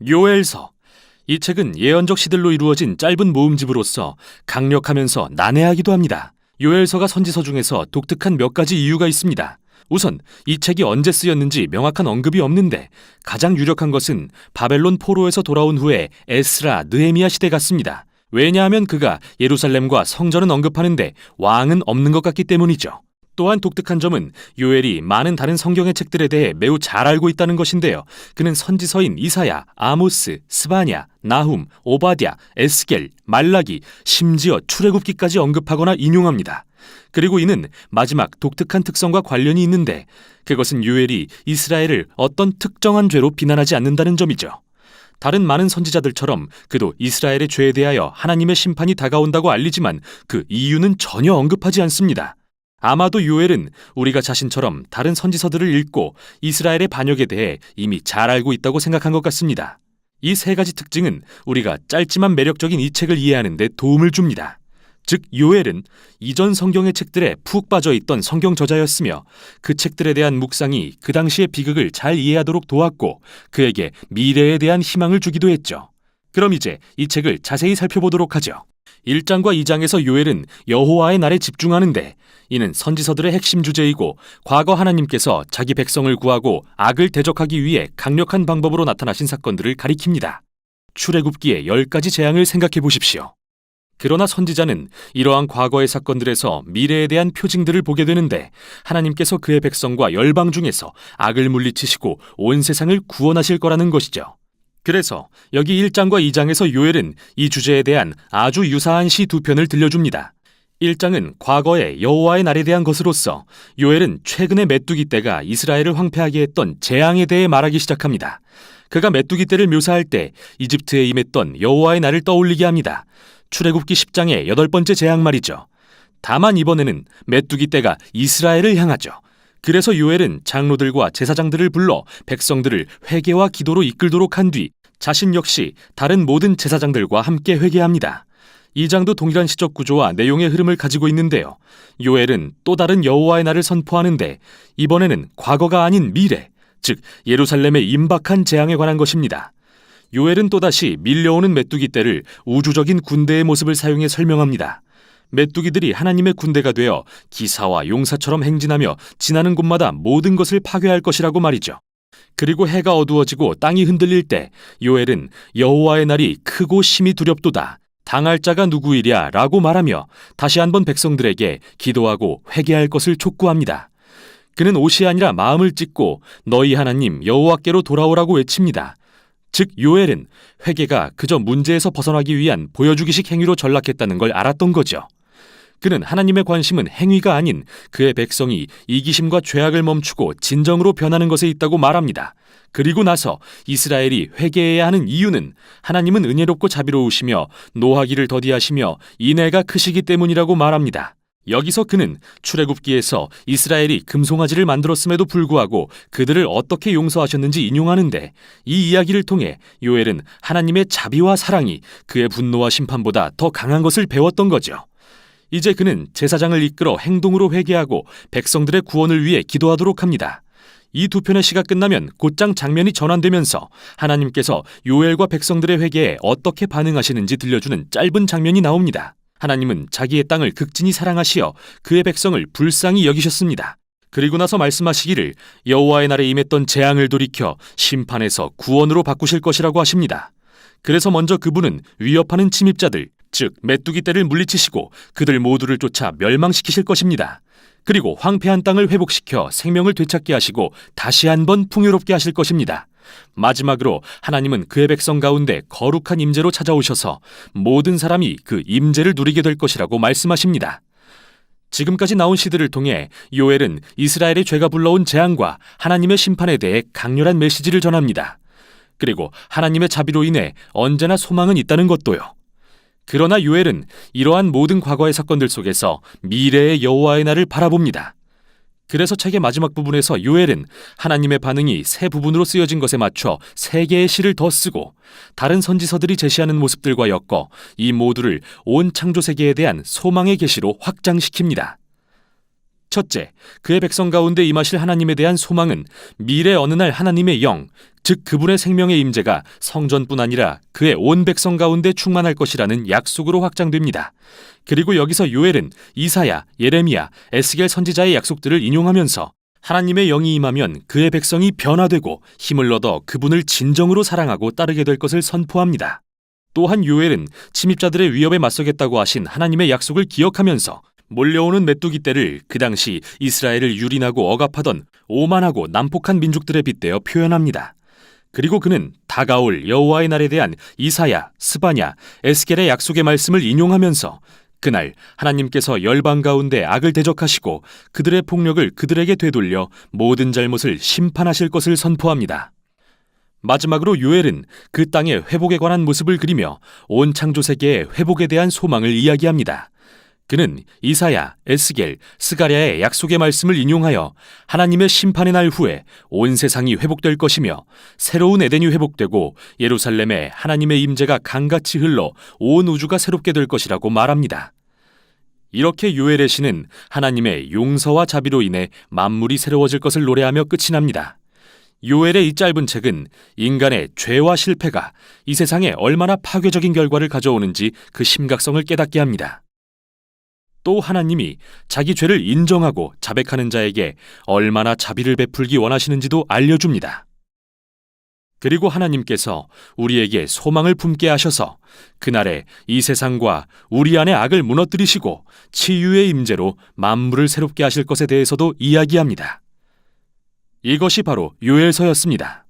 요엘서. 이 책은 예언적 시들로 이루어진 짧은 모음집으로서 강력하면서 난해하기도 합니다. 요엘서가 선지서 중에서 독특한 몇 가지 이유가 있습니다. 우선 이 책이 언제 쓰였는지 명확한 언급이 없는데 가장 유력한 것은 바벨론 포로에서 돌아온 후에 에스라, 느헤미야 시대 같습니다. 왜냐하면 그가 예루살렘과 성전은 언급하는데 왕은 없는 것 같기 때문이죠. 또한 독특한 점은 요엘이 많은 다른 성경의 책들에 대해 매우 잘 알고 있다는 것인데요. 그는 선지서인 이사야, 아모스, 스바냐, 나훔, 오바댜, 에스겔, 말라기, 심지어 출애굽기까지 언급하거나 인용합니다. 그리고 이는 마지막 독특한 특성과 관련이 있는데 그것은 요엘이 이스라엘을 어떤 특정한 죄로 비난하지 않는다는 점이죠. 다른 많은 선지자들처럼 그도 이스라엘의 죄에 대하여 하나님의 심판이 다가온다고 알리지만 그 이유는 전혀 언급하지 않습니다. 아마도 요엘은 우리가 자신처럼 다른 선지서들을 읽고 이스라엘의 반역에 대해 이미 잘 알고 있다고 생각한 것 같습니다. 이 세 가지 특징은 우리가 짧지만 매력적인 이 책을 이해하는 데 도움을 줍니다. 즉 요엘은 이전 성경의 책들에 푹 빠져있던 성경 저자였으며 그 책들에 대한 묵상이 그 당시의 비극을 잘 이해하도록 도왔고 그에게 미래에 대한 희망을 주기도 했죠. 그럼 이제 이 책을 자세히 살펴보도록 하죠. 1장과 2장에서 요엘은 여호와의 날에 집중하는데 이는 선지서들의 핵심 주제이고 과거 하나님께서 자기 백성을 구하고 악을 대적하기 위해 강력한 방법으로 나타나신 사건들을 가리킵니다. 출애굽기의 10가지 재앙을 생각해 보십시오. 그러나 선지자는 이러한 과거의 사건들에서 미래에 대한 표징들을 보게 되는데 하나님께서 그의 백성과 열방 중에서 악을 물리치시고 온 세상을 구원하실 거라는 것이죠. 그래서 여기 1장과 2장에서 요엘은 이 주제에 대한 아주 유사한 시 두 편을 들려줍니다. 1장은 과거의 여호와의 날에 대한 것으로서 요엘은 최근의 메뚜기 떼가 이스라엘을 황폐하게 했던 재앙에 대해 말하기 시작합니다. 그가 메뚜기 떼를 묘사할 때 이집트에 임했던 여호와의 날을 떠올리게 합니다. 출애굽기 10장의 8번째 재앙 말이죠. 다만 이번에는 메뚜기 떼가 이스라엘을 향하죠. 그래서 요엘은 장로들과 제사장들을 불러 백성들을 회개와 기도로 이끌도록 한 뒤 자신 역시 다른 모든 제사장들과 함께 회개합니다. 이 장도 동일한 시적 구조와 내용의 흐름을 가지고 있는데요. 요엘은 또 다른 여호와의 날을 선포하는데 이번에는 과거가 아닌 미래, 즉 예루살렘의 임박한 재앙에 관한 것입니다. 요엘은 또다시 밀려오는 메뚜기 떼를 우주적인 군대의 모습을 사용해 설명합니다. 메뚜기들이 하나님의 군대가 되어 기사와 용사처럼 행진하며 지나는 곳마다 모든 것을 파괴할 것이라고 말이죠. 그리고 해가 어두워지고 땅이 흔들릴 때 요엘은 여호와의 날이 크고 심히 두렵도다. 당할 자가 누구이랴 라고 말하며 다시 한번 백성들에게 기도하고 회개할 것을 촉구합니다. 그는 옷이 아니라 마음을 찢고 너희 하나님 여호와께로 돌아오라고 외칩니다. 즉 요엘은 회개가 그저 문제에서 벗어나기 위한 보여주기식 행위로 전락했다는 걸 알았던 거죠. 그는 하나님의 관심은 행위가 아닌 그의 백성이 이기심과 죄악을 멈추고 진정으로 변하는 것에 있다고 말합니다. 그리고 나서 이스라엘이 회개해야 하는 이유는 하나님은 은혜롭고 자비로우시며 노하기를 더디하시며 인애가 크시기 때문이라고 말합니다. 여기서 그는 출애굽기에서 이스라엘이 금송아지를 만들었음에도 불구하고 그들을 어떻게 용서하셨는지 인용하는데 이 이야기를 통해 요엘은 하나님의 자비와 사랑이 그의 분노와 심판보다 더 강한 것을 배웠던 거죠. 이제 그는 제사장을 이끌어 행동으로 회개하고 백성들의 구원을 위해 기도하도록 합니다. 이 두 편의 시가 끝나면 곧장 장면이 전환되면서 하나님께서 요엘과 백성들의 회개에 어떻게 반응하시는지 들려주는 짧은 장면이 나옵니다. 하나님은 자기의 땅을 극진히 사랑하시어 그의 백성을 불쌍히 여기셨습니다. 그리고 나서 말씀하시기를 여호와의 날에 임했던 재앙을 돌이켜 심판에서 구원으로 바꾸실 것이라고 하십니다. 그래서 먼저 그분은 위협하는 침입자들, 즉 메뚜기 떼를 물리치시고 그들 모두를 쫓아 멸망시키실 것입니다. 그리고 황폐한 땅을 회복시켜 생명을 되찾게 하시고 다시 한번 풍요롭게 하실 것입니다. 마지막으로 하나님은 그의 백성 가운데 거룩한 임재로 찾아오셔서 모든 사람이 그 임재를 누리게 될 것이라고 말씀하십니다. 지금까지 나온 시들을 통해 요엘은 이스라엘의 죄가 불러온 재앙과 하나님의 심판에 대해 강렬한 메시지를 전합니다. 그리고 하나님의 자비로 인해 언제나 소망은 있다는 것도요. 그러나 요엘은 이러한 모든 과거의 사건들 속에서 미래의 여호와의 날을 바라봅니다. 그래서 책의 마지막 부분에서 요엘은 하나님의 반응이 세 부분으로 쓰여진 것에 맞춰 세 개의 시를 더 쓰고 다른 선지서들이 제시하는 모습들과 엮어 이 모두를 온 창조 세계에 대한 소망의 계시로 확장시킵니다. 첫째, 그의 백성 가운데 임하실 하나님에 대한 소망은 미래 어느 날 하나님의 영, 즉 그분의 생명의 임재가 성전뿐 아니라 그의 온 백성 가운데 충만할 것이라는 약속으로 확장됩니다. 그리고 여기서 요엘은 이사야, 예레미야, 에스겔 선지자의 약속들을 인용하면서 하나님의 영이 임하면 그의 백성이 변화되고 힘을 얻어 그분을 진정으로 사랑하고 따르게 될 것을 선포합니다. 또한 요엘은 침입자들의 위협에 맞서겠다고 하신 하나님의 약속을 기억하면서 몰려오는 메뚜기 떼를 그 당시 이스라엘을 유린하고 억압하던 오만하고 난폭한 민족들에 빗대어 표현합니다. 그리고 그는 다가올 여호와의 날에 대한 이사야, 스바냐, 에스겔의 약속의 말씀을 인용하면서 그날 하나님께서 열방 가운데 악을 대적하시고 그들의 폭력을 그들에게 되돌려 모든 잘못을 심판하실 것을 선포합니다. 마지막으로 요엘은 그 땅의 회복에 관한 모습을 그리며 온 창조 세계의 회복에 대한 소망을 이야기합니다. 그는 이사야, 에스겔, 스가랴의 약속의 말씀을 인용하여 하나님의 심판의 날 후에 온 세상이 회복될 것이며 새로운 에덴이 회복되고 예루살렘에 하나님의 임재가 강같이 흘러 온 우주가 새롭게 될 것이라고 말합니다. 이렇게 요엘의 시는 하나님의 용서와 자비로 인해 만물이 새로워질 것을 노래하며 끝이 납니다. 요엘의 이 짧은 책은 인간의 죄와 실패가 이 세상에 얼마나 파괴적인 결과를 가져오는지 그 심각성을 깨닫게 합니다. 또 하나님이 자기 죄를 인정하고 자백하는 자에게 얼마나 자비를 베풀기 원하시는지도 알려줍니다. 그리고 하나님께서 우리에게 소망을 품게 하셔서 그날에 이 세상과 우리 안의 악을 무너뜨리시고 치유의 임재로 만물을 새롭게 하실 것에 대해서도 이야기합니다. 이것이 바로 요엘서였습니다.